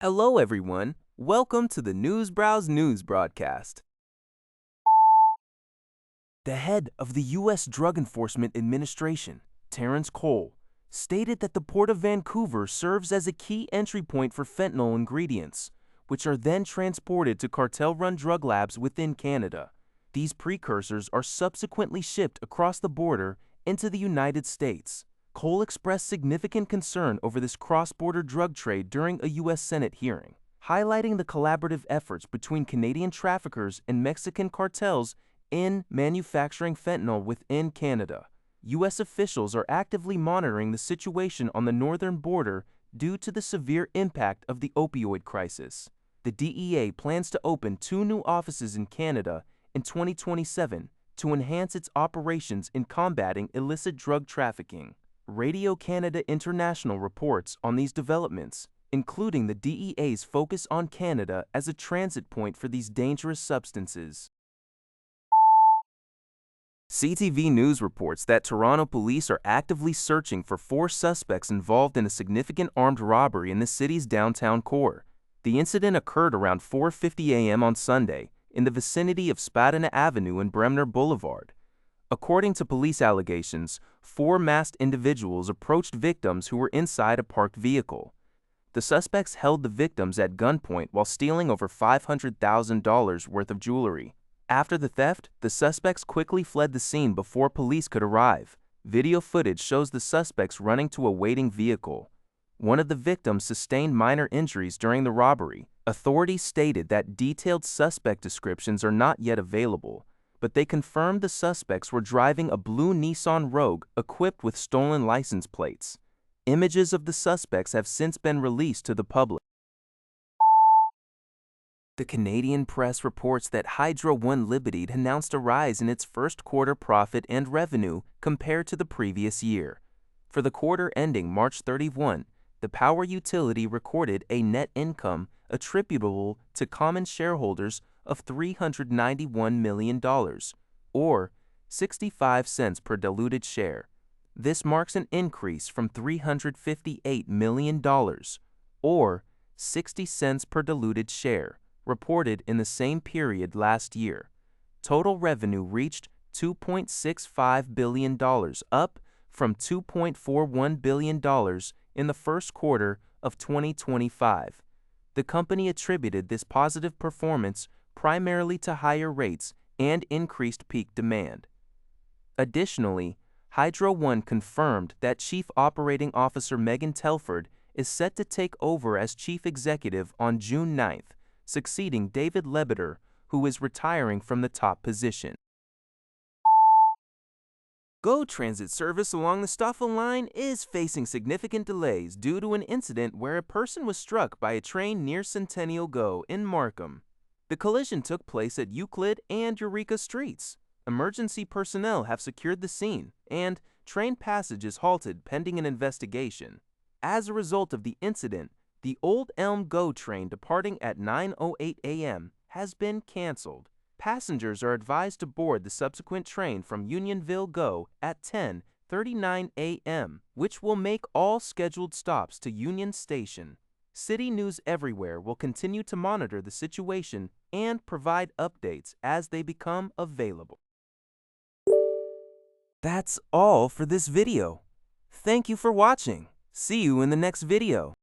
Hello everyone, welcome to the News Browse News broadcast. The head of the U.S. Drug Enforcement Administration, Terrence Cole, stated that the Port of Vancouver serves as a key entry point for fentanyl ingredients, which are then transported to cartel-run drug labs within Canada. These precursors are subsequently shipped across the border into the United States. Cole expressed significant concern over this cross-border drug trade during a U.S. Senate hearing, highlighting the collaborative efforts between Canadian traffickers and Mexican cartels in manufacturing fentanyl within Canada. U.S. officials are actively monitoring the situation on the northern border due to the severe impact of the opioid crisis. The DEA plans to open 2 new offices in Canada in 2027 to enhance its operations in combating illicit drug trafficking. Radio-Canada International reports on these developments, including the DEA's focus on Canada as a transit point for these dangerous substances. CTV News reports that Toronto police are actively searching for 4 suspects involved in a significant armed robbery in the city's downtown core. The incident occurred around 4:50 a.m. on Sunday in the vicinity of Spadina Avenue and Bremner Boulevard. According to police allegations, 4 masked individuals approached victims who were inside a parked vehicle. The suspects held the victims at gunpoint while stealing over $500,000 worth of jewelry. After the theft, the suspects quickly fled the scene before police could arrive. Video footage shows the suspects running to a waiting vehicle. One of the victims sustained minor injuries during the robbery. Authorities stated that detailed suspect descriptions are not yet available, but they confirmed the suspects were driving a blue Nissan Rogue equipped with stolen license plates. Images of the suspects have since been released to the public. The Canadian press reports that Hydro One Limited announced a rise in its first quarter profit and revenue compared to the previous year. For the quarter ending March 31, the power utility recorded a net income attributable to common shareholders of $391 million, or 65 cents per diluted share. This marks an increase from $358 million, or 60 cents per diluted share, reported in the same period last year. Total revenue reached $2.65 billion, up from $2.41 billion in the first quarter of 2025. The company attributed this positive performance primarily to higher rates and increased peak demand. Additionally, Hydro One confirmed that Chief Operating Officer Megan Telford is set to take over as Chief Executive on June 9th, succeeding David Lebeter, who is retiring from the top position. GO Transit service along the Stouffville line is facing significant delays due to an incident where a person was struck by a train near Centennial GO in Markham. The collision took place at Euclid and Eureka Streets. Emergency personnel have secured the scene, and train passage is halted pending an investigation. As a result of the incident, the Old Elm GO train departing at 9:08 a.m. has been canceled. Passengers are advised to board the subsequent train from Unionville GO at 10:39 a.m., which will make all scheduled stops to Union Station. City News Everywhere will continue to monitor the situation and provide updates as they become available. That's all for this video. Thank you for watching. See you in the next video.